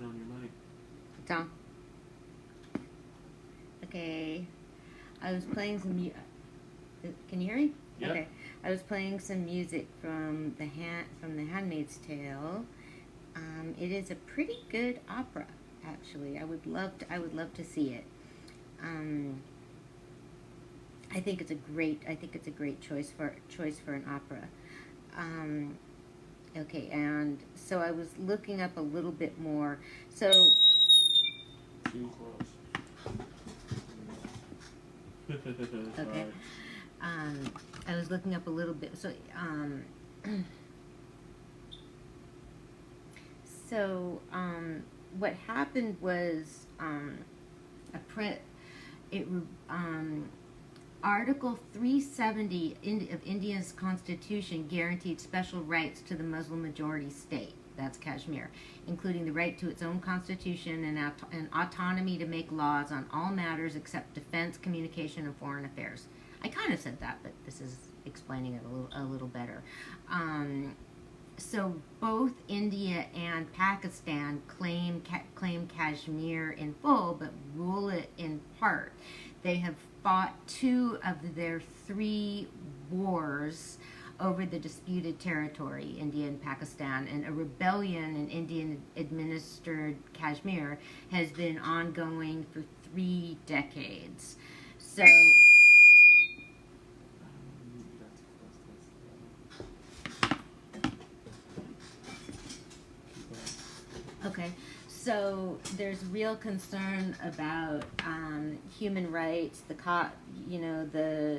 on your mic. It's on. Okay. I was playing some can you hear me? Yeah. Okay. I was playing some music from the Handmaid's Tale. It is a pretty good opera, actually. I would love to see it. I think it's a great choice for an opera. Okay, and so I was looking up a little bit more. So Too close. okay, I was looking up a little bit. So what happened was Article 370 of India's constitution guaranteed special rights to the Muslim majority state, that's Kashmir, including the right to its own constitution and autonomy to make laws on all matters except defense, communication, and foreign affairs. I kind of said that, but this is explaining it a little better. So both India and Pakistan claim Kashmir in full, but rule it in part. They have fought 2 of their 3 wars over the disputed territory, India and Pakistan, and a rebellion in Indian-administered Kashmir has been ongoing for 3 decades. So okay, so there's real concern about human rights. The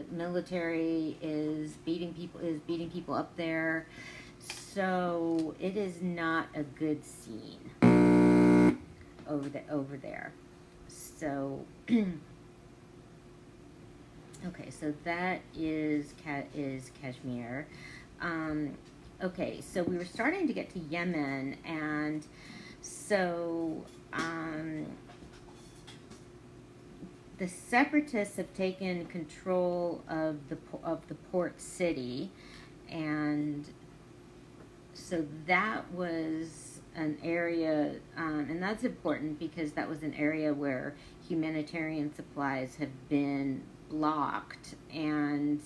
military is beating people up there. So it is not a good scene over there. So okay, so that is Kashmir. Okay, so we were starting to get to Yemen, and so the separatists have taken control of the port city, and so that was an area, and that's important because that was an area where humanitarian supplies have been blocked. And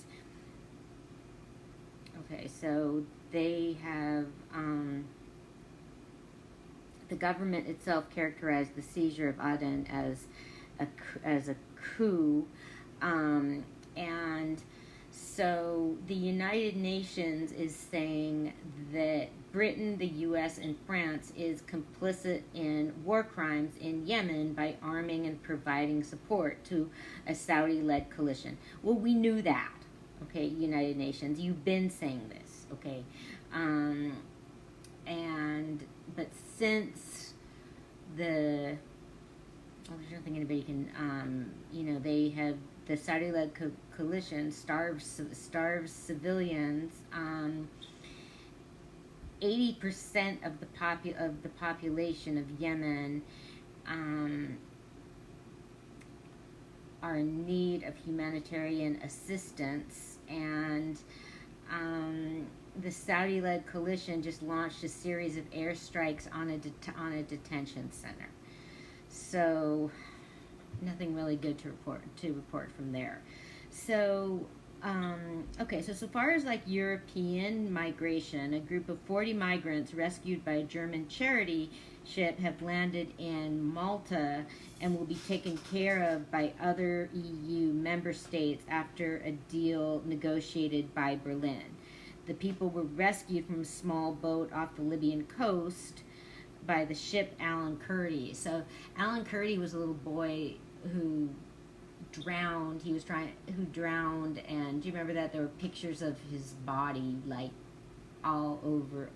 okay, so they have the government itself characterized the seizure of Aden as a coup, and so the United Nations is saying that Britain, the U.S., and France is complicit in war crimes in Yemen by arming and providing support to a Saudi-led coalition. Well, we knew that, okay, United Nations. You've been saying this, okay? But since there's nothing anybody can, they have, the Saudi-led coalition starves civilians. 80% of the population of Yemen are in need of humanitarian assistance, and the Saudi-led coalition just launched a series of airstrikes on a detention center. So nothing really good to report from there. So okay, so far as like European migration, a group of 40 migrants rescued by a German charity ship have landed in Malta and will be taken care of by other EU member states after a deal negotiated by Berlin. The people were rescued from a small boat off the Libyan coast by the ship Alan Kurdi. So Alan Kurdi was a little boy who drowned. Who drowned, and do you remember that there were pictures of his body like all over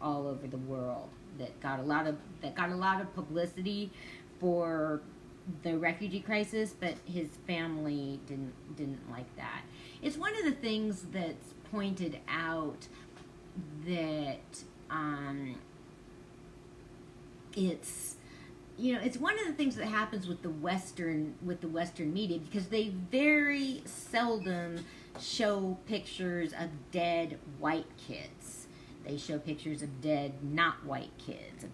the world that got a lot of publicity for the refugee crisis, but his family didn't like that. It's one of the things that's pointed out that it's one of the things that happens with the Western media, because they very seldom show pictures of dead white kids. They show pictures of dead not white kids.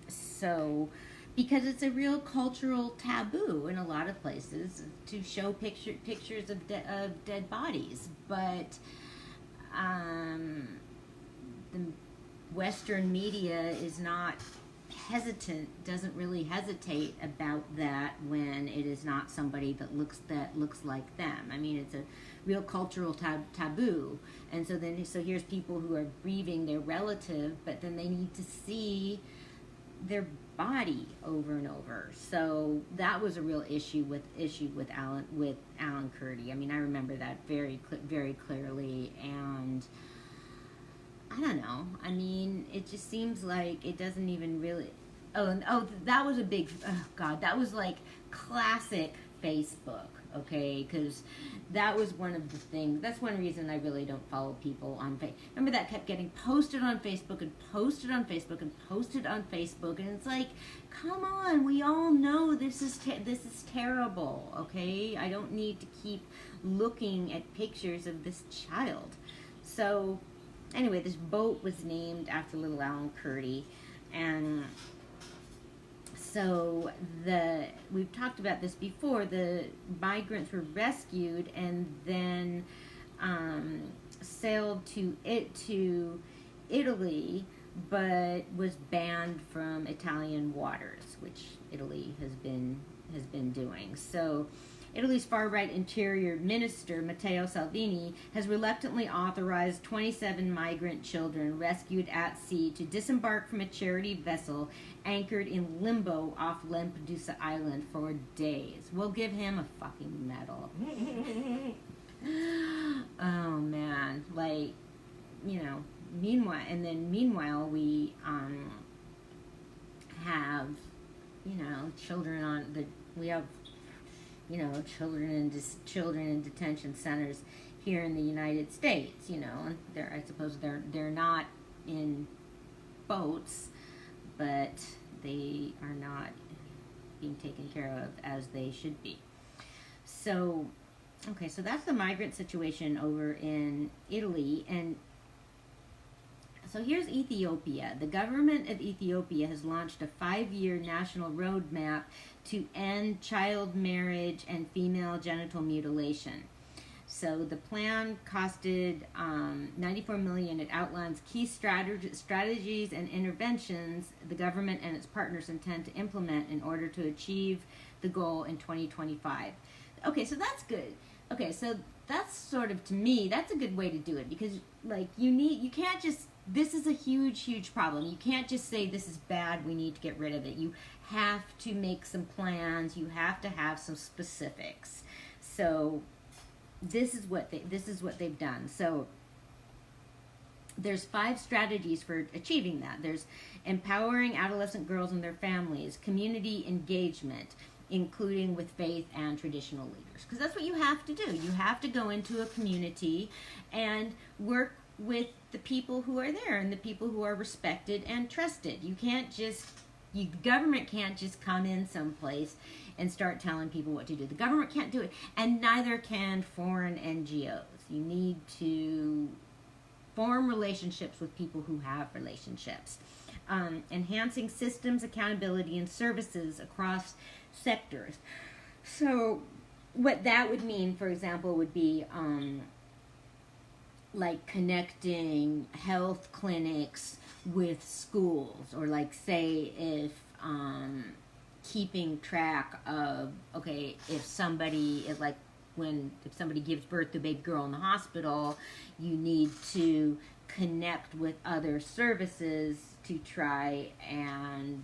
So because it's a real cultural taboo in a lot of places to show pictures of dead bodies, but the Western media is not doesn't really hesitate about that when it is not somebody that looks like them. I mean, it's a real cultural taboo, and so here's people who are grieving their relative, but then they need to see their body over and over. So that was a real issue with Alan Kurdi. I mean, I remember that very clearly, and I don't know. I mean, it just seems like it doesn't even really. That was a big. Oh God, that was like classic Facebook. Okay, because that was one of the things. That's one reason I really don't follow people on Facebook. Remember that kept getting posted on Facebook and posted on Facebook and posted on Facebook, and it's like, come on, we all know this is terrible. Okay, I don't need to keep looking at pictures of this child. So. Anyway, this boat was named after little Alan Kurdi, and so we've talked about this before. The migrants were rescued and then sailed to Italy, but was banned from Italian waters, which Italy has been doing. So. Italy's far-right interior minister, Matteo Salvini, has reluctantly authorized 27 migrant children rescued at sea to disembark from a charity vessel anchored in limbo off Lampedusa Island for days. We'll give him a fucking medal. Oh, man. Like, meanwhile, we have, children children in detention centers here in the United States. And I suppose they're not in boats, but they are not being taken care of as they should be. So, okay, so that's the migrant situation over in Italy, and so here's Ethiopia. The government of Ethiopia has launched a 5-year national roadmap to end child marriage and female genital mutilation. So the plan costed $94 million. It outlines key strategies and interventions the government and its partners intend to implement in order to achieve the goal in 2025. Okay, so that's good. Okay, so that's sort of, to me, that's a good way to do it, because you can't just, this is a huge problem. You can't just say this is bad, we need to get rid of it. You have to make some plans. You have to have some specifics. So this is what they've done. So there's 5 strategies for achieving that. There's empowering adolescent girls and their families, community engagement, including with faith and traditional leaders, because that's what you have to do. You have to go into a community and work with the people who are there and the people who are respected and trusted. You can't just, the government can't just come in someplace and start telling people what to do. The government can't do it, and neither can foreign NGOs. You need to form relationships with people who have relationships. Enhancing systems, accountability, and services across sectors. So what that would mean, for example, would be like connecting health clinics with schools, or like, say, if keeping track of, okay, if somebody is like, if somebody gives birth to a baby girl in the hospital, you need to connect with other services to try and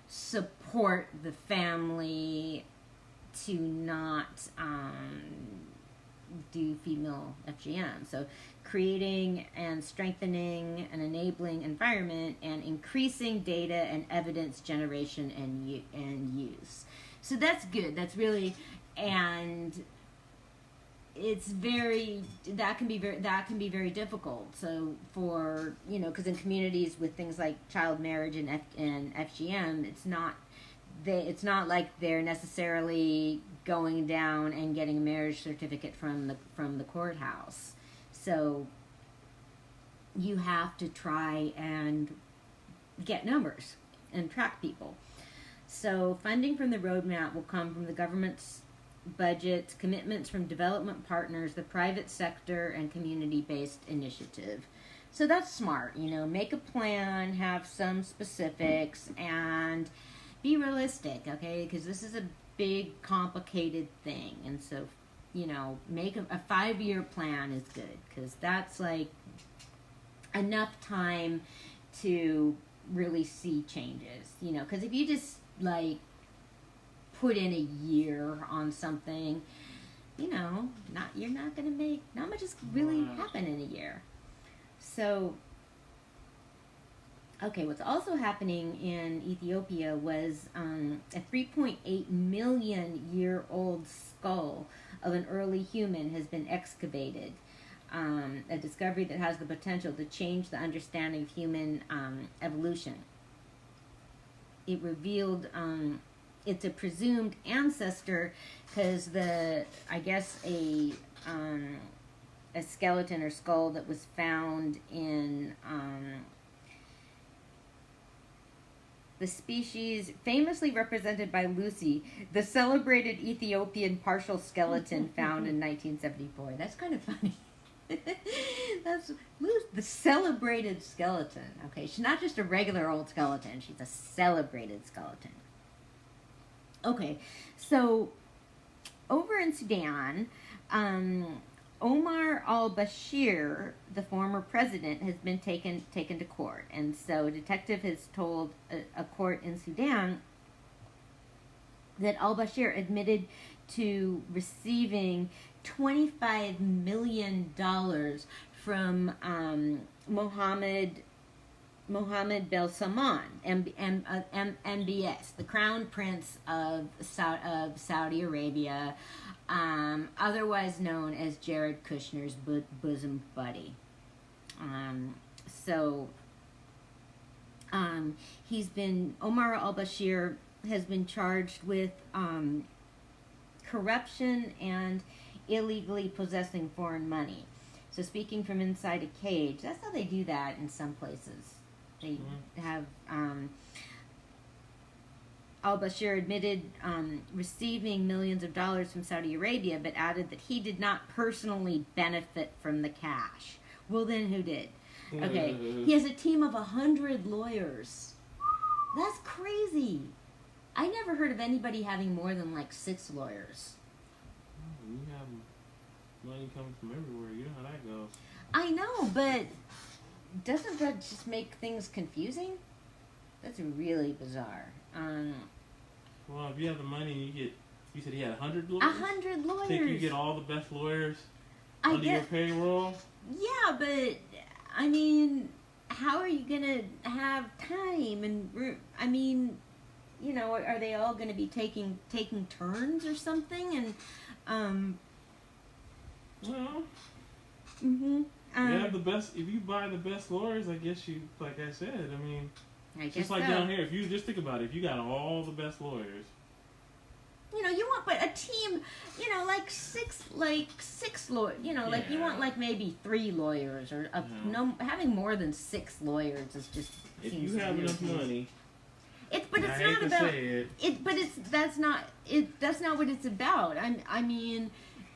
support the family to not do female FGM. So creating and strengthening an enabling environment and increasing data and evidence generation and use. So that's good. That's really, and it's that can be very difficult. So for, because in communities with things like child marriage and FGM, it's not like they're necessarily going down and getting a marriage certificate from the courthouse. So you have to try and get numbers and track people. So funding from the roadmap will come from the government's budgets, commitments from development partners, the private sector, and community-based initiative. So that's smart, make a plan, have some specifics, and be realistic, okay? Because this is a big, complicated thing. And so, make a 5-year plan is good, because that's like enough time to really see changes, because if you just like put in a year on something, you're not gonna make, not much is really happen in a year. So, okay, what's also happening in Ethiopia was a 3.8 million year old skull of an early human has been excavated. A discovery that has the potential to change the understanding of human evolution. It revealed it's a presumed ancestor because a skeleton or skull that was found in the species famously represented by Lucy, the celebrated Ethiopian partial skeleton found in 1974. That's kind of funny. That's the celebrated skeleton. Okay, she's not just a regular old skeleton. She's a celebrated skeleton. Okay, so over in Sudan, Omar al-Bashir, the former president, has been taken to court. And so a detective has told a court in Sudan that al-Bashir admitted to receiving $25 million from Mohammed bin Salman, MBS, the Crown Prince of Saudi Arabia, otherwise known as Jared Kushner's bosom buddy. Omar al-Bashir has been charged with corruption and illegally possessing foreign money. So speaking from inside a cage, that's how they do that in some places. They have al-Bashir admitted receiving millions of dollars from Saudi Arabia, but added that he did not personally benefit from the cash. Well, then who did? Okay, he has a team of 100 lawyers. That's crazy. I never heard of anybody having more than like 6 lawyers. You have money coming from everywhere. You know how that goes. I know, but doesn't that just make things confusing? That's really bizarre. Well, if you have the money, you said he had 100 lawyers? 100 lawyers. Think you get all the best lawyers under your payroll? Yeah, but, I mean, how are you going to have time? And, I mean, are they all going to be taking turns or something? And, well... Mm-hmm. Yeah, the best. If you buy the best lawyers, I guess you, like I said, I mean, just like down here. If you just think about it, if you got all the best lawyers, you want, but a team, like six lawyers, like you want like maybe 3 lawyers or having more than 6 lawyers is just. If you have enough money. But it's not about it. But that's not what it's about. I mean,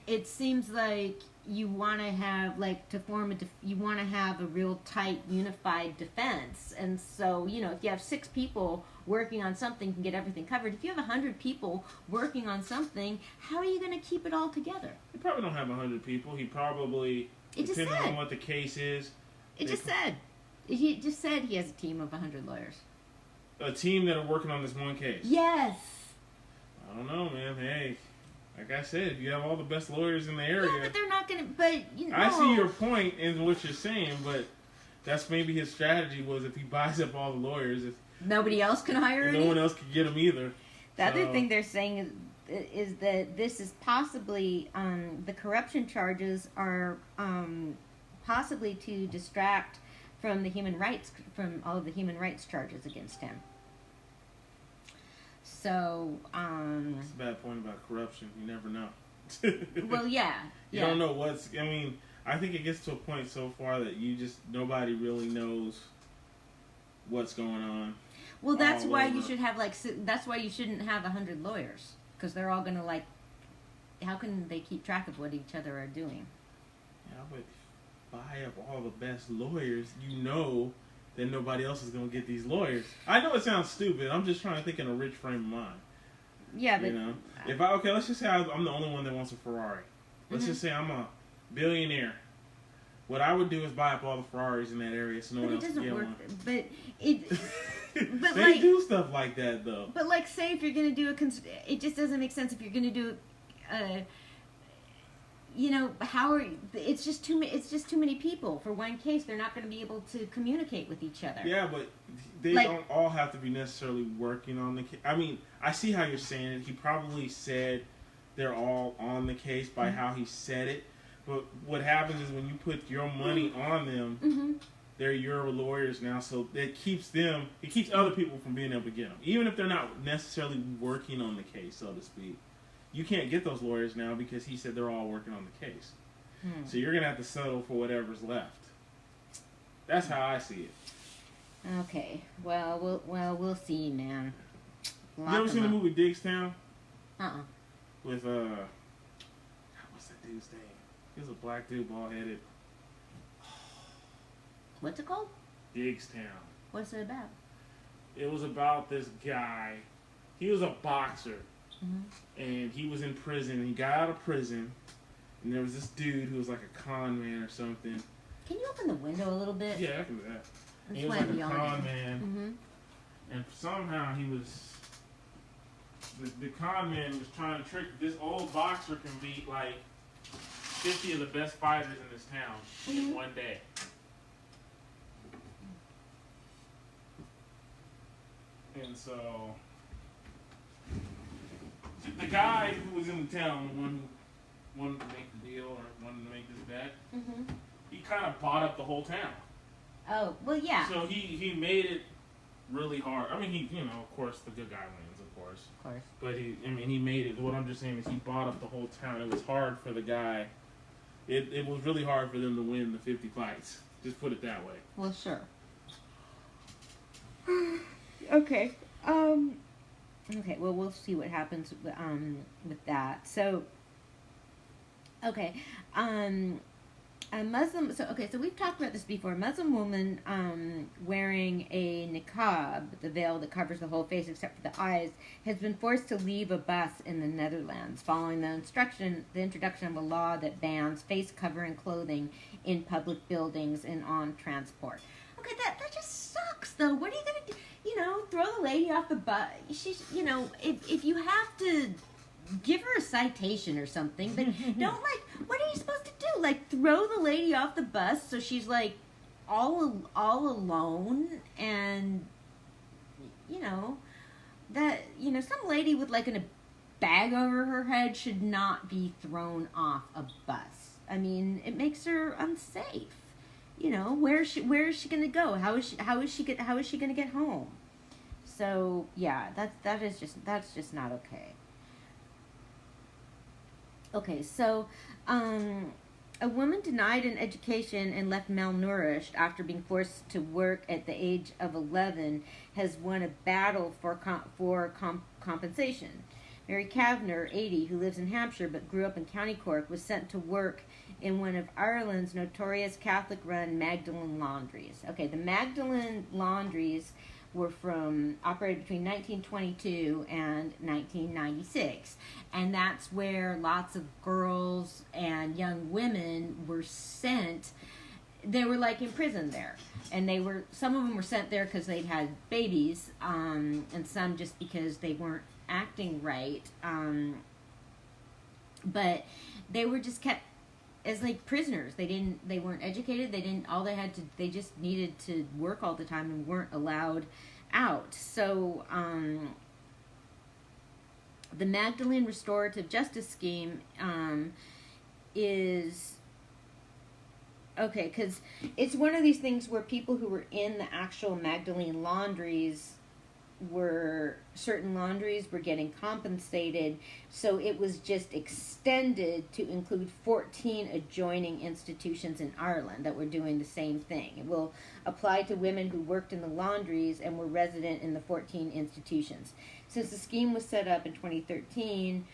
it seems like. You want to have, you want to have a real tight, unified defense. And so, if you have 6 people working on something, you can get everything covered. If you have 100 people working on something, how are you going to keep it all together? He probably don't have 100 people. He probably, depending on what the case is. He just said he has a team of 100 lawyers. A team that are working on this one case? Yes. I don't know, man. Hey. Like I said, you have all the best lawyers in the area. Yeah, but they're not going to, I see your point in what you're saying, but that's maybe his strategy was if he buys up all the lawyers. If nobody else can hire any? No one else can get them either. The other thing they're saying is that this is possibly, the corruption charges are possibly to distract from all of the human rights charges against him. So, that's a bad point about corruption. You never know. Well, yeah. You don't know I think it gets to a point so far that nobody really knows what's going on. Well, that's why you should have that's why you shouldn't have 100 lawyers, because they're all gonna how can they keep track of what each other are doing? Yeah, but buy up all the best lawyers. That nobody else is gonna get these lawyers. I know it sounds stupid. I'm just trying to think in a rich frame of mind. Yeah, but if let's just say I'm the only one that wants a Ferrari. Let's just say I'm a billionaire. What I would do is buy up all the Ferraris in that area so no one else can get one. But it. But they do stuff like that though. But say if you're gonna do it just doesn't make sense if you're gonna do it's just too many people for one case. They're not going to be able to communicate with each other. Yeah, but they don't all have to be necessarily working on the case. I mean, I see how you're saying it. He probably said they're all on the case by how he said it. But what happens is when you put your money on them, they're your lawyers now. So it keeps other people from being able to get them, even if they're not necessarily working on the case, so to speak. You can't get those lawyers now because he said they're all working on the case. So you're going to have to settle for whatever's left. That's how I see it. Okay. Well, we'll see, man. You ever seen the movie Digstown? With, what's that dude's name? He was a black dude, bald-headed. What's it called? Digstown. What's it about? It was about this guy. He was a boxer. And he was in prison. He got out of prison, and there was this dude who was like a con man or something. Can you open the window a little bit? Yeah, I can do that. He was like a con man, and somehow he was. The con man was trying to trick this old boxer can beat like 50 of the best fighters in this town in one day. And so the guy who was in the town, the one who wanted to make the deal or wanted to make this bet, he kind of bought up the whole town. Oh, well, yeah. So he made it really hard. I mean, of course, the good guy wins, of course. Of course. But he made it. What I'm just saying is he bought up the whole town. It was hard for the guy. It was really hard for them to win the 50 fights. Just put it that way. Well, sure. Okay. Okay, well, we'll see what happens with that. So, okay, a Muslim. So we've talked about this before. A Muslim woman wearing a niqab, the veil that covers the whole face except for the eyes, has been forced to leave a bus in the Netherlands following the introduction of a law that bans face covering clothing in public buildings and on transport. Okay, that just sucks, though. What are you gonna do? Throw the lady off the bus. She's, if you have to give her a citation or something, but don't what are you supposed to do? Throw the lady off the bus so she's all alone, and some lady with a bag over her head should not be thrown off a bus. I mean, it makes her unsafe. Where is she going to go? How is she going to get home? So yeah, that's just not okay. Okay, so a woman denied an education and left malnourished after being forced to work at the age of 11 has won a battle for compensation. Mary Kavanagh, 80, who lives in Hampshire but grew up in County Cork, was sent to work in one of Ireland's notorious Catholic-run Magdalen laundries. Okay, the Magdalen laundries were operated between 1922 and 1996, and that's where lots of girls and young women were sent. They were in prison there, and some of them were sent there because they'd had babies, and some just because they weren't acting right, but they were just kept as prisoners. They weren't educated. They just needed to work all the time and weren't allowed out. So the Magdalene Restorative Justice Scheme is okay because it's one of these things where people who were in the actual Magdalene laundries certain laundries were getting compensated, so it was just extended to include 14 adjoining institutions in Ireland that were doing the same thing. It will apply to women who worked in the laundries and were resident in the 14 institutions. Since the scheme was set up in 2013,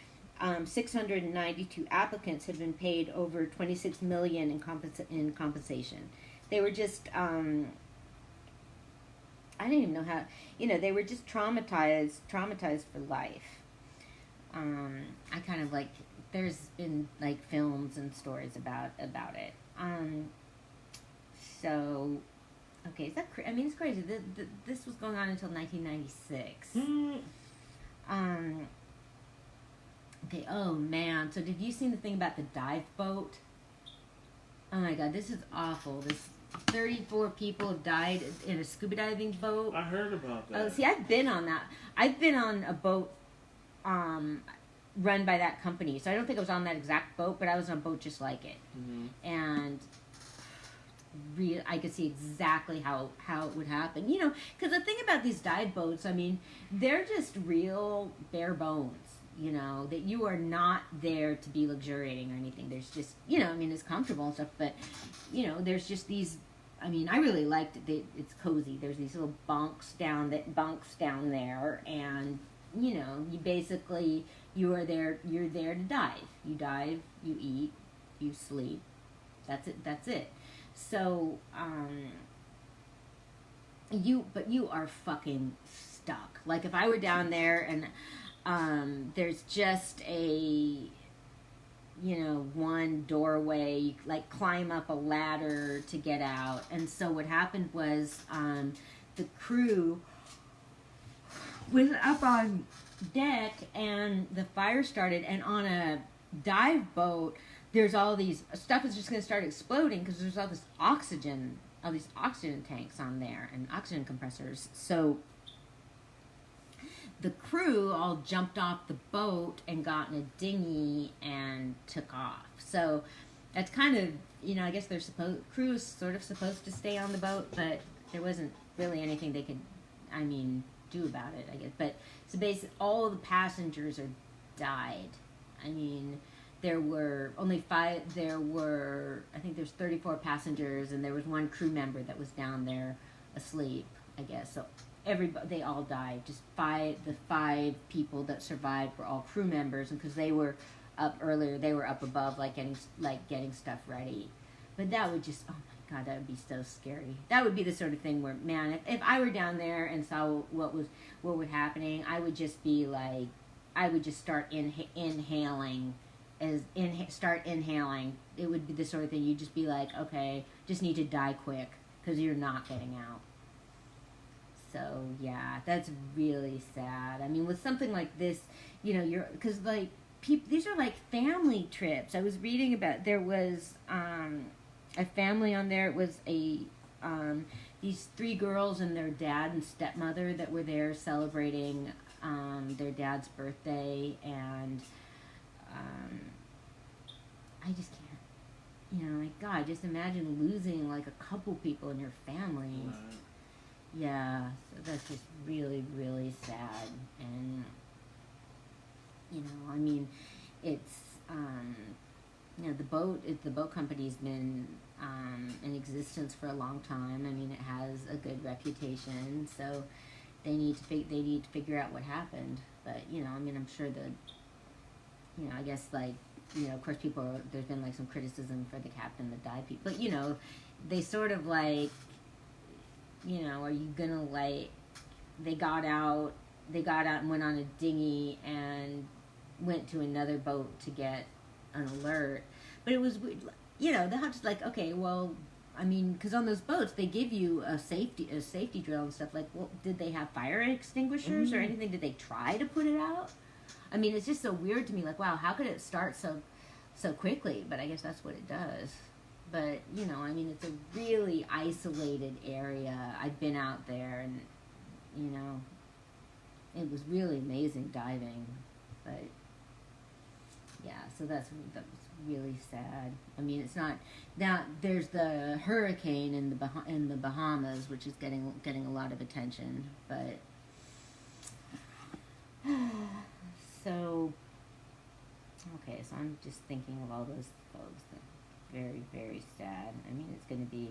692 applicants have been paid over $26 million in compensation. They were just I didn't even know how, they were just traumatized for life. I kind of like, there's been like films and stories about it. So, okay, is that I mean, it's crazy. This was going on until 1996. Okay, oh man, so did you see the thing about the dive boat? Oh my god, this is awful. 34 people have died in a scuba diving boat. I heard about that. Oh, see, I've been on that. I've been on a boat run by that company. So I don't think I was on that exact boat, but I was on a boat just like it. Mm-hmm. And I could see exactly how it would happen. Because the thing about these dive boats, I mean, they're just real bare bones. That you are not there to be luxuriating or anything. There's just, I mean, it's comfortable and stuff, but, there's just these, I mean, I really liked it. It's cozy. There's these little bunks down there, and, you basically, you're there to dive. You dive, you eat, you sleep. That's it. So, you are fucking stuck. Like, if I were down there and, there's just a, one doorway, you like climb up a ladder to get out. And so what happened was, the crew was up on deck and the fire started, and on a dive boat, there's all these, stuff is just going to start exploding because there's all these oxygen tanks on there and oxygen compressors. So the crew all jumped off the boat and got in a dinghy and took off. So that's kind of, I guess crew's sort of supposed to stay on the boat, but there wasn't really anything they could, do about it, I guess. But so basically all the passengers died. I mean, there were only 5, I think there's 34 passengers, and there was one crew member that was down there asleep, I guess. So they all died. Just the 5 people that survived were all crew members, and because they were up earlier, they were up above, getting stuff ready. But that would just, oh my god, that would be so scary. That would be the sort of thing where, man, if I were down there and saw what was happening, I would just be like, I would just start inhaling. Start inhaling. It would be the sort of thing you'd just be like, okay, just need to die quick because you're not getting out. So yeah, that's really sad. I mean, with something like this, because like these are like family trips. I was reading about, there was a family on there. It was these 3 girls and their dad and stepmother that were there celebrating their dad's birthday, and I just can't, like, God, just imagine losing like a couple people in your family. Right. Yeah, so that's just really, really sad. And, I mean, it's, the boat company's been in existence for a long time. I mean, it has a good reputation, so they need to figure out what happened. But, I'm sure that, I guess, like, of course there's been like some criticism for the captain that died, but, they sort of like, are you gonna like, they got out and went on a dinghy and went to another boat to get an alert. But it was, they'll have to, like, okay, well, I mean, because on those boats, they give you a safety drill and stuff. Like, well, did they have fire extinguishers or anything? Did they try to put it out? I mean, it's just so weird to me. Like, wow, how could it start so quickly? But I guess that's what it does. But, I mean, it's a really isolated area. I've been out there, and, it was really amazing diving. But, yeah, so that was really sad. I mean, it's not... Now, there's the hurricane in the Bahamas, which is getting a lot of attention. But, So, okay, so I'm just thinking of all those folks. Very, very sad. I mean, it's going to be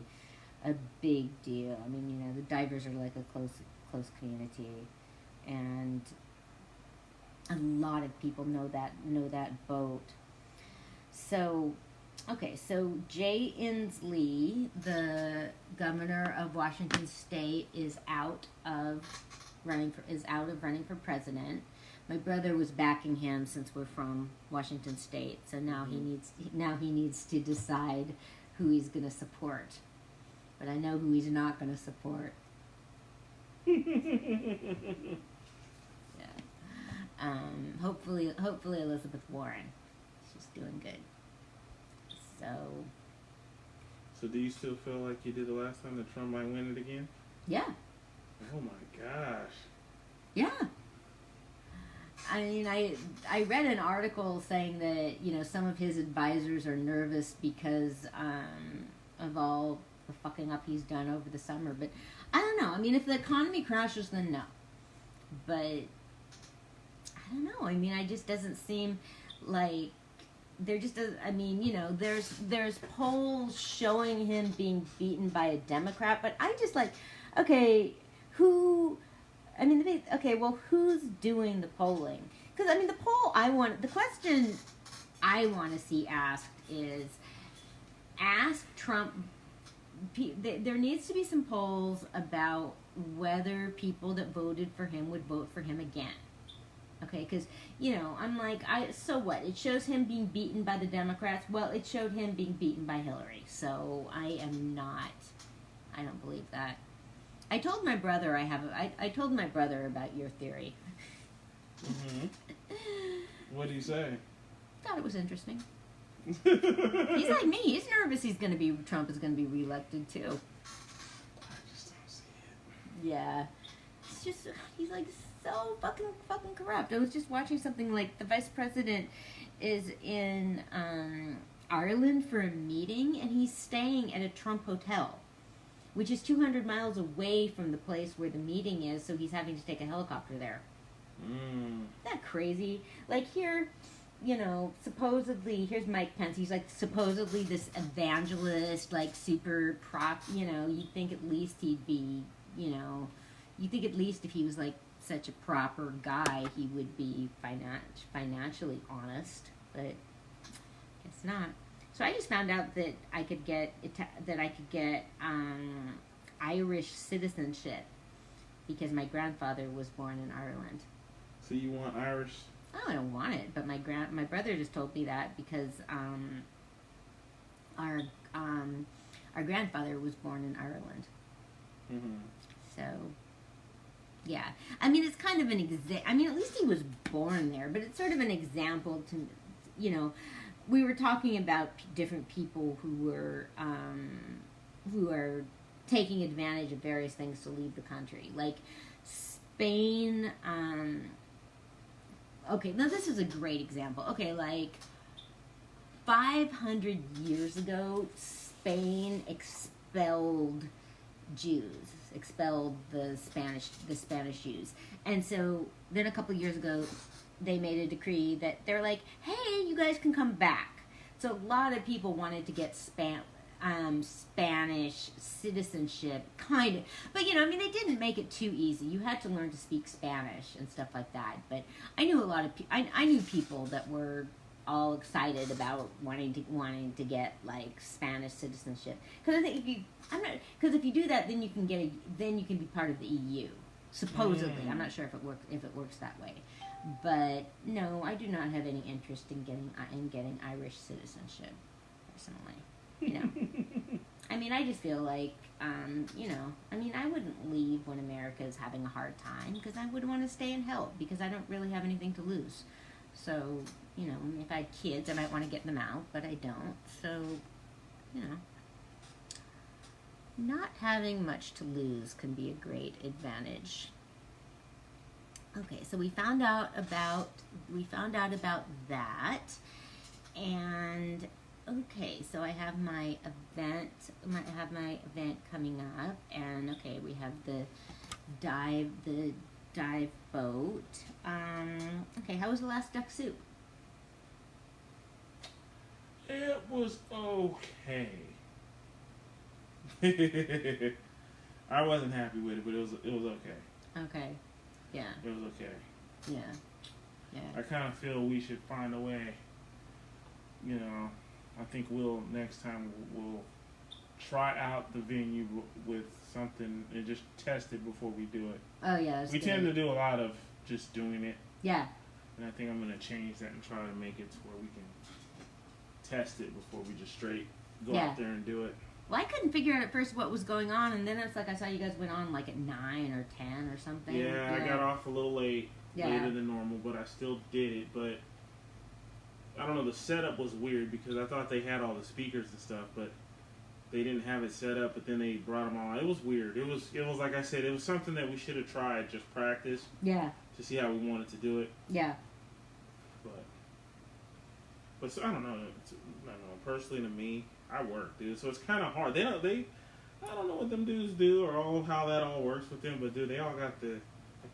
a big deal. I mean, the divers are like a close community, and a lot of people know that boat. So, okay, so Jay Inslee, the governor of Washington State, is out of running for president. My brother was backing him since we're from Washington State, so now he needs to decide who he's going to support. But I know who he's not going to support. Yeah. Hopefully Elizabeth Warren. She's doing good. So do you still feel like you did the last time that Trump might win it again? Yeah. Oh my gosh. Yeah. I mean, I read an article saying that, some of his advisors are nervous because of all the fucking up he's done over the summer. But I don't know. I mean, if the economy crashes, then no. But I don't know. I mean, it just doesn't seem like there just doesn't. I mean, there's polls showing him being beaten by a Democrat, but I just okay, who? I mean, okay, well, who's doing the polling? Because I mean, the question I want to see asked is, ask Trump. There needs to be some polls about whether people that voted for him would vote for him again. Okay, because, I'm like, so what? It shows him being beaten by the Democrats. Well, it showed him being beaten by Hillary. So I don't believe that. I told my brother I told my brother about your theory. Mm-hmm. What did he say? Thought it was interesting. He's like me. He's nervous. Trump is gonna be reelected too. I just don't see it. Yeah, it's just he's like so fucking corrupt. I was just watching something like the vice president is in Ireland for a meeting, and he's staying at a Trump hotel, which is 200 miles away from the place where the meeting is. So he's having to take a helicopter there. Isn't that crazy? Like here. Supposedly, here's Mike Pence. He's supposedly this evangelist, super prop. You'd think at least he'd be, you think at least if he was such a proper guy, he would be financially honest. But guess not. So I just found out that I could get Irish citizenship because my grandfather was born in Ireland. So you want Irish? Oh, I don't want it, but my brother just told me that because our grandfather was born in Ireland. Mm-hmm. So, yeah. I mean, it's kind of an I mean, at least he was born there, but it's sort of an example to, we were talking about different people who are taking advantage of various things to leave the country, like Spain. Okay, now this is a great example. Okay, 500 years ago, Spain expelled Jews, expelled the Spanish Jews. And so then a couple years ago, they made a decree that they're like, hey, you guys can come back. So a lot of people wanted to get Spanish citizenship, kind of. But, they didn't make it too easy. You had to learn to speak Spanish and stuff like that. But I knew a lot of I knew people that were all excited about wanting to get, Spanish citizenship. Because I think if you do that, then you can be part of the EU. Supposedly. I'm not sure if it works that way. But, no, I do not have any interest in getting Irish citizenship, personally. I mean, I just feel like, I wouldn't leave when America is having a hard time because I would want to stay and help because I don't really have anything to lose. So, if I had kids, I might want to get them out, but I don't. So, not having much to lose can be a great advantage. Okay, so we found out about that, and okay, so I have my event. I have my event coming up, and okay, we have the dive boat. Okay, how was the last duck soup? It was okay. I wasn't happy with it, but it was okay. Okay. Yeah. It was okay. Yeah. Yeah. I kind of feel we should find a way. You know, I think next time we'll try out the venue with something and just test it before we do it. Oh yeah. We tend to do a lot of just doing it. Yeah. And I think I'm gonna change that and try to make it to where we can test it before we just straight go out there and do it. Well, I couldn't figure out at first what was going on, and then it's like I saw you guys went on like at 9 or 10 or something. Yeah, I got off a little late, later than normal, but I still did it. But I don't know, the setup was weird because I thought they had all the speakers and stuff, but they didn't have it set up. But then they brought them all. It was weird. It was like I said, it was something that we should have tried, just practice. Yeah. To see how we wanted to do it. Yeah. But so, I don't know. I don't know. Personally, to me, I work, dude. So it's kind of hard. I don't know what them dudes do or how that all works with them. But dude, they all got they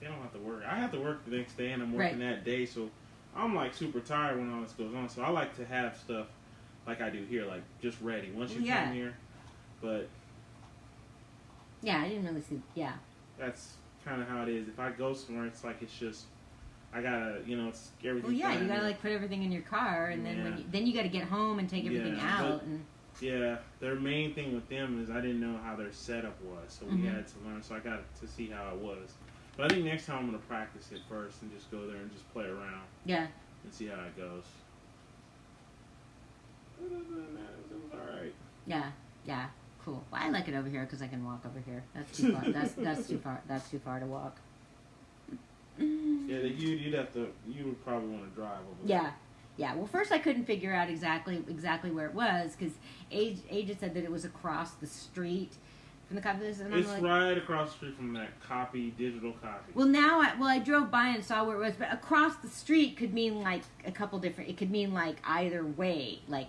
don't have to work. I have to work the next day, and I'm working that day. So I'm like super tired when all this goes on. So I like to have stuff like I do here, like just ready once you come here. But yeah, I didn't really see. Yeah. That's kind of how it is. If I go somewhere, it's like it's just. I gotta, it's everything. Well, yeah, you gotta like put everything in your car, and then then you gotta get home and take everything out. Yeah, their main thing with them is I didn't know how their setup was, so we had to learn. So I got to see how it was. But I think next time I'm gonna practice it first and just go there and just play around. Yeah. And see how it goes. Other than that, it was all right. Yeah. Yeah. Cool. Well, I like it over here because I can walk over here. That's too far. that's too far. That's too far to walk. Yeah, you would probably want to drive over there. Yeah. Well, first I couldn't figure out exactly where it was because Aja said that it was across the street from the copy. And it's right across the street from that digital copy. Well, I drove by and saw where it was, but across the street could mean like a couple different. It could mean like either way, like.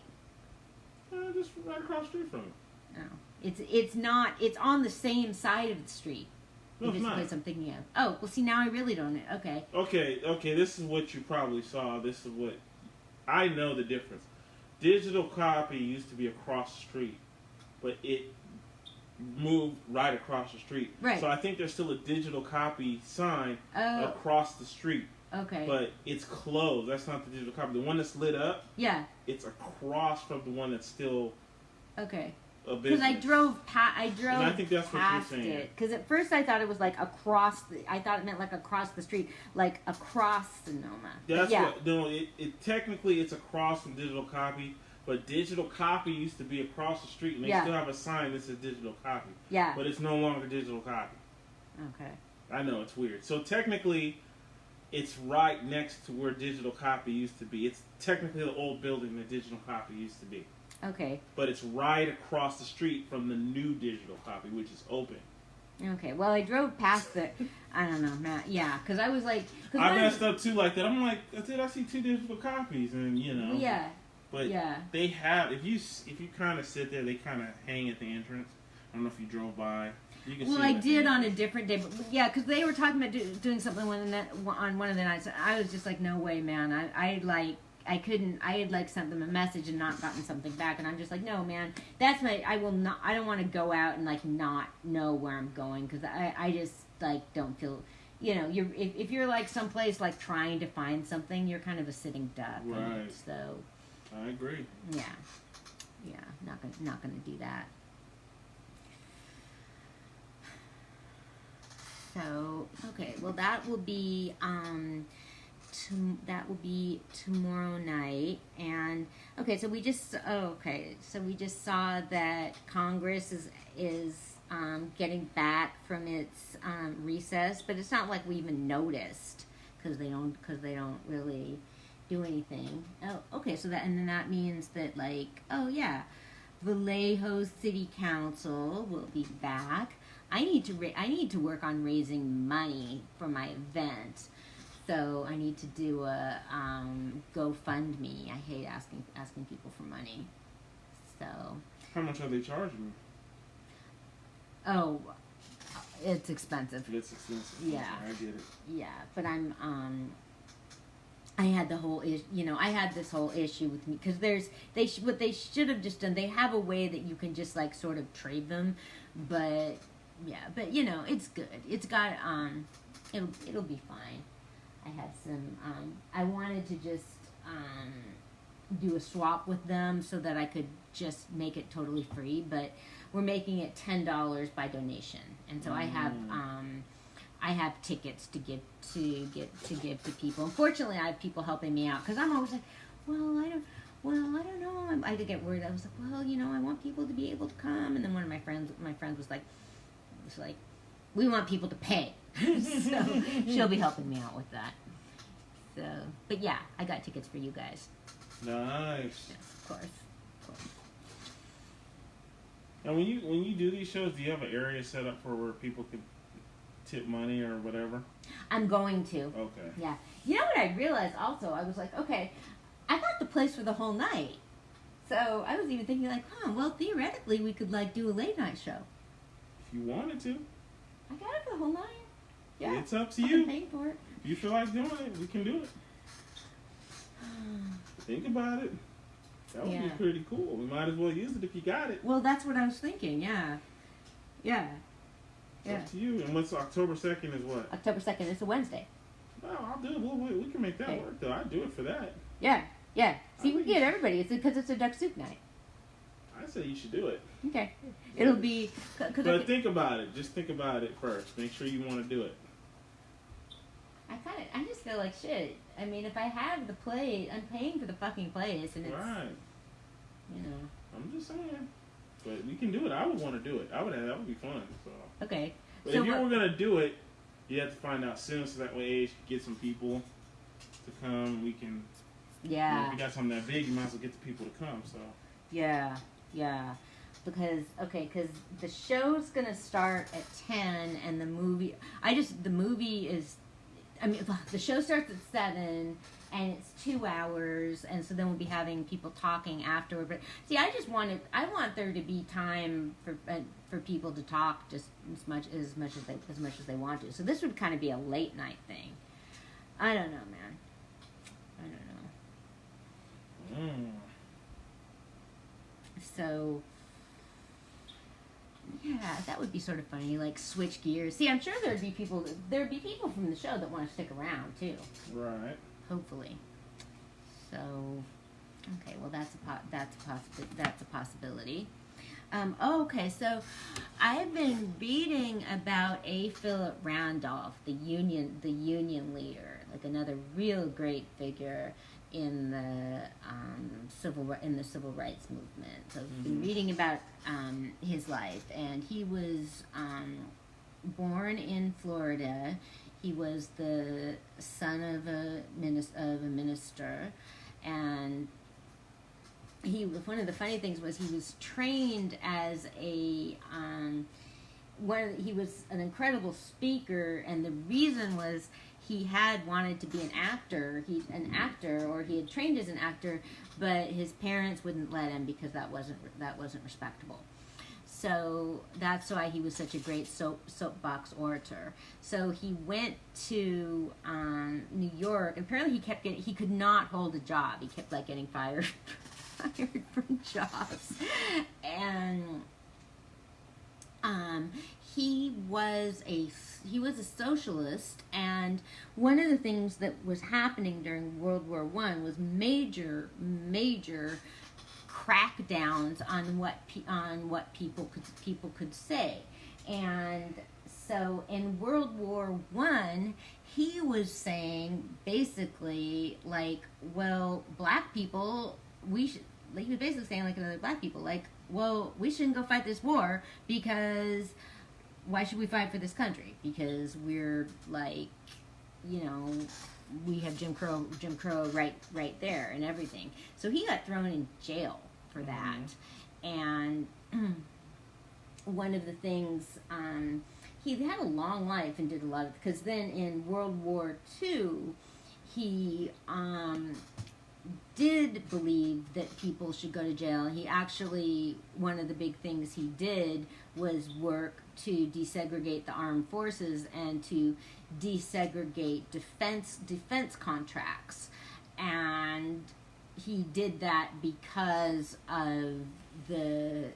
Just right across the street from it. No, it's not. It's on the same side of the street. No, it's not. I'm thinking of. Oh, well, see, now I really don't know. Okay. Okay, this is what you probably saw. This is what... I know the difference. Digital copy used to be across the street, but it moved right across the street. Right. So I think there's still a digital copy sign across the street. Okay. But it's closed. That's not the digital copy. The one that's lit up, it's across from the one that's still... Okay. Because I drove and I think that's past what you're saying. Because at first I thought it was like I thought it meant like across the street, like across Sonoma. That's what. No, it technically it's across from digital copy, but digital copy used to be across the street, and they still have a sign that says digital copy. Yeah. But it's no longer digital copy. Okay. I know it's weird. So technically, it's right next to where digital copy used to be. It's technically the old building that digital copy used to be. Okay. But it's right across the street from the new digital copy, which is open. Okay. Well, I drove past the... I don't know, Matt. Yeah, because I was like... I messed up, too, like that. I'm like, I see 2 digital copies, and, Yeah. But they have... If you kind of sit there, they kind of hang at the entrance. I don't know if you drove by. You can see I did on a different day. But yeah, because they were talking about doing something on one of the nights. I was just like, no way, man. I had sent them a message and not gotten something back, and I'm just like, no, man, I don't want to go out and like not know where I'm going, because I just like don't feel, if you're like someplace like trying to find something, you're kind of a sitting duck. Right. So. I agree. Yeah. Yeah. Not gonna do that. So okay, well that will be tomorrow night. And okay, so we just saw that Congress is getting back from its recess, but it's not like we even noticed because they don't really do anything. Oh, okay, so that means that Vallejo City Council will be back. I need to work on raising money for my event. So I need to do a GoFundMe. I hate asking people for money. So. How much are they charging? Oh, it's expensive. It's expensive. Yeah. I get it. Yeah, but I had the whole I had this whole issue with me because what they should have just done. They have a way that you can just like sort of trade them, but it's good. It's got it'll be fine. I had some I wanted to just do a swap with them so that I could just make it totally free, but we're making it $10 by donation, and so I have tickets to give to people. Unfortunately, I have people helping me out because I'm always like, I don't know. I did get worried. I was like, I want people to be able to come, and then one of my friends was like, we want people to pay, so she'll be helping me out with that. So, but yeah, I got tickets for you guys. Nice. Yes, of course. And when you do these shows, do you have an area set up for where people could tip money or whatever? I'm going to. Okay. Yeah. You know what I realized also? I was like, okay, I got the place for the whole night. So I was even thinking like, theoretically we could like do a late night show. If you wanted to. I got it for the whole night. Yeah. It's up to you. I'm paying for it. If you feel like doing it, we can do it. Think about it. That would be pretty cool. We might as well use it if you got it. Well, that's what I was thinking. Yeah. Yeah. It's up to you. And what's October 2nd is what? October 2nd. It's a Wednesday. No, I'll do it. We can make that work, though. I'd do it for that. Yeah. Yeah. See, we get everybody. It's because it's a duck soup night. I say you should do it. Okay. It'll be... But think about it. Just think about it first. Make sure you want to do it. I just feel like shit. I mean, if I have the place, I'm paying for the fucking place, and it's... Right. I'm just saying. But we can do it. I would want to do it. That would be fun. So. Okay. But if you were going to do it, you have to find out soon so that way Age can get some people to come. We can... Yeah. If you got something that big, you might as well get the people to come, so... Yeah. Because the show's going to start at 10, and the movie is... the show starts at 7, and it's 2 hours, and so then we'll be having people talking afterward. But see, I want there to be time for people to talk just as much as they want to. So this would kind of be a late night thing. I don't know, man. I don't know. So, yeah, that would be sort of funny. Like switch gears. See, I'm sure there'd be people from the show that want to stick around too. Right. Hopefully. So, okay. Well, that's a possibility. Okay. So, I've been reading about A. Phillip Randolph, the Union leader, like another real great figure in the civil rights movement. So I've been reading about his life, and he was born in Florida. He was the son of a minister, and one of the funny things was he was trained as a he was an incredible speaker, and the reason was he had wanted to be an actor. He had trained as an actor, but his parents wouldn't let him because that wasn't respectable. So that's why he was such a great soapbox orator. So he went to New York. Apparently, he could not hold a job. He kept getting fired from jobs, and he was a socialist, and one of the things that was happening during World War I was major crackdowns on what people could say. And so in World War I, he was saying basically black people, he was basically saying another black people, we shouldn't go fight this war because why should we fight for this country? Because we're we have Jim Crow right there and everything. So he got thrown in jail for that. And one of the things, he had a long life and did a lot of, because then in World War II, he did believe that people should go to jail. He actually, one of the big things he did was work to desegregate the armed forces and to desegregate defense contracts, and he did that because of the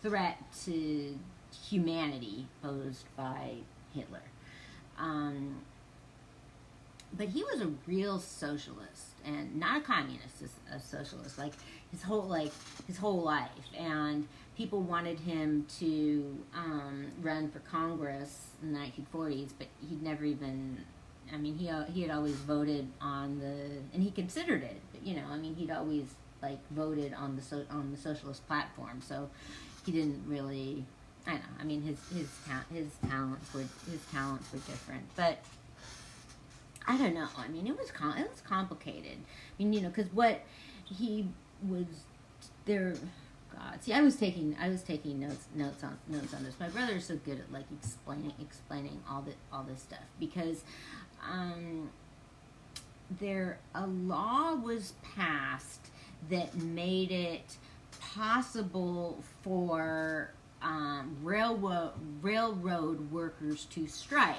threat to humanity posed by Hitler. But he was a real socialist and not a communist, a socialist, like his whole life. And people wanted him to run for Congress in the 1940s, but he'd never even. I mean, he had always voted on and he considered it. But, you know, I mean, he'd always like voted on the socialist platform, so he didn't really. I don't know. I mean, his talents were different, but I don't know. I mean, it was complicated. I mean, you know, because what he was there. God, see, I was taking notes on this. My brother is so good at like explaining all this stuff because a law was passed that made it possible for railroad workers to strike,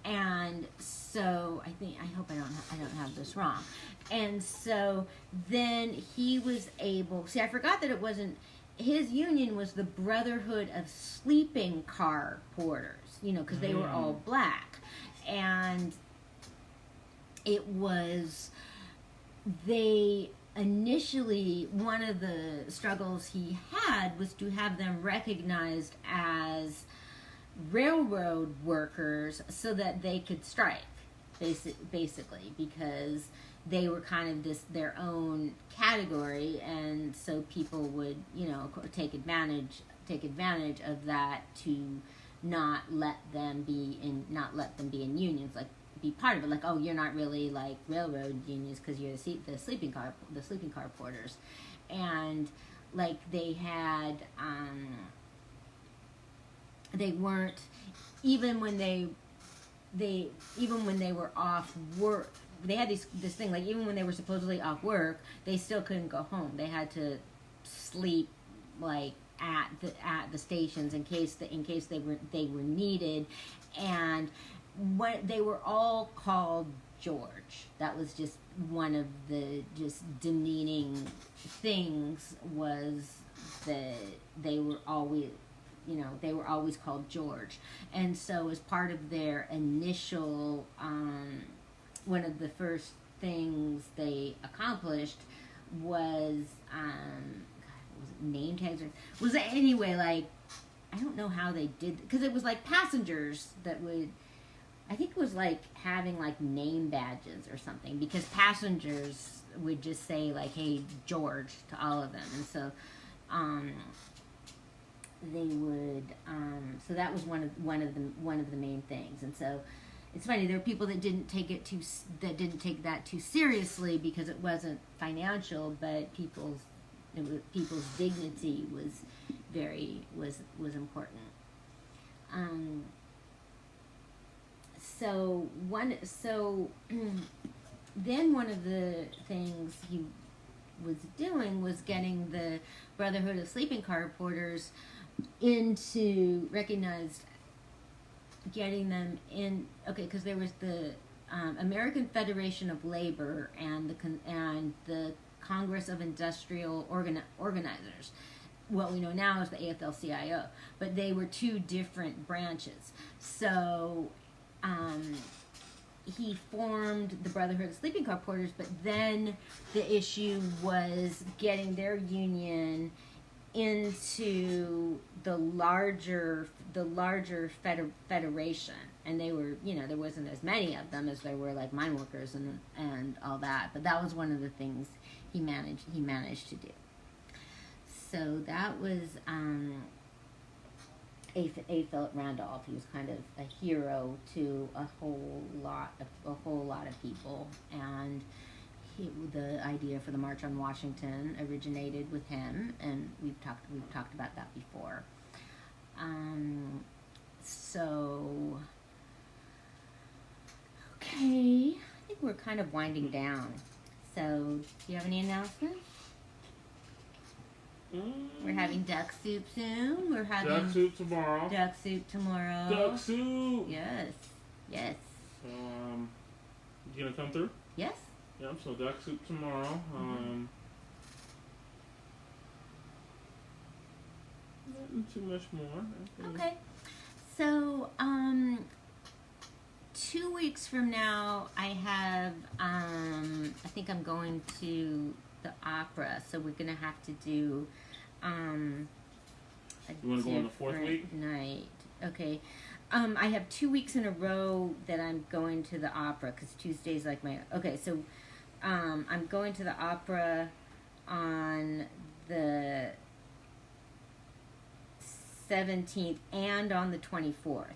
and so I hope I don't have this wrong. And so then he was able. See, I forgot that it wasn't his union. Was the Brotherhood of Sleeping Car Porters? You know, because they were all black, and it was they. Initially, one of the struggles he had was to have them recognized as railroad workers so that they could strike, basically, because they were kind of their own category, and so people would, you know, take advantage of that to not let them be in unions, like be part of it, like, oh, you're not really like railroad unions because you're the sleeping car porters. And like they had they weren't, even when they were off work, they had this thing, like even when they were supposedly off work, they still couldn't go home. They had to sleep like at the stations in case they were needed. And what they were all called George. That was just one of the just demeaning things, was that they were always called George. And so as part of their initial one of the first things they accomplished was was it name tags, or was it anyway, like I don't know how they did, because it was like passengers that would, I think it was like having like name badges or something, because passengers would just say like, hey, George, to all of them. And so they would so that was one of the main things. And so it's funny, there were people that didn't take that too seriously because it wasn't financial, but people's dignity was important. Then one of the things he was doing was getting the Brotherhood of Sleeping Car Porters into recognized, getting them in, okay, because there was the American Federation of Labor and the Congress of Industrial Organizers. What we know now is the AFL-CIO, but they were two different branches. So he formed the Brotherhood of Sleeping Car Porters, but then the issue was getting their union into the larger federation, and they were, you know, there wasn't as many of them as there were like mine workers and all that, but that was one of the things he managed to do. So that was A. Phillip Randolph. He was kind of a hero to a whole lot of people, and the idea for the March on Washington originated with him, and we've talked about that before. So okay, I think we're kind of winding down. So do you have any announcements? We're having duck soup soon. We're having duck soup tomorrow. duck soup tomorrow. Duck soup. Yes. Yes. So you gonna come through? Yes. Yep. So duck soup tomorrow. Nothing too much more. Okay. So 2 weeks from now, I have I think I'm going to the opera, so we're gonna have to do a You want to go on the fourth different week? night. Okay. I have 2 weeks in a row that I'm going to the opera because Tuesday's like my okay. So I'm going to the opera on the 17th and on the 24th.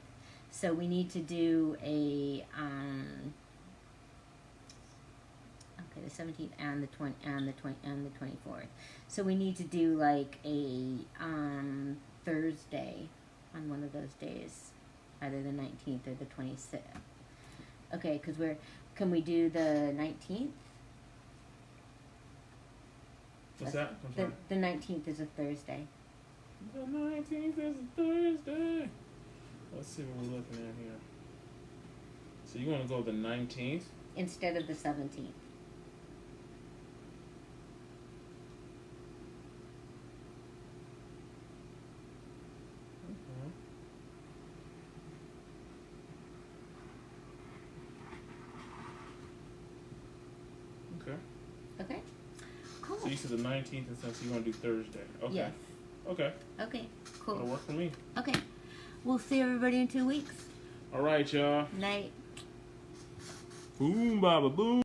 So we need to do a okay, the 17th and the 24th. So we need to do like a Thursday on one of those days, either the 19th or the 26th. Okay, because can we do the 19th? What's that? I'm sorry. The 19th is a Thursday. The 19th is a Thursday. Let's see what we're looking at here. So you want to go the 19th? Instead of the 17th. Okay. Okay. Cool. So you said the 19th, and since you want to do Thursday. Okay. Yes. Okay. Okay. That'll Cool. work for me. Okay. We'll see everybody in 2 weeks. All right, y'all. Night. Boom, baba, boom.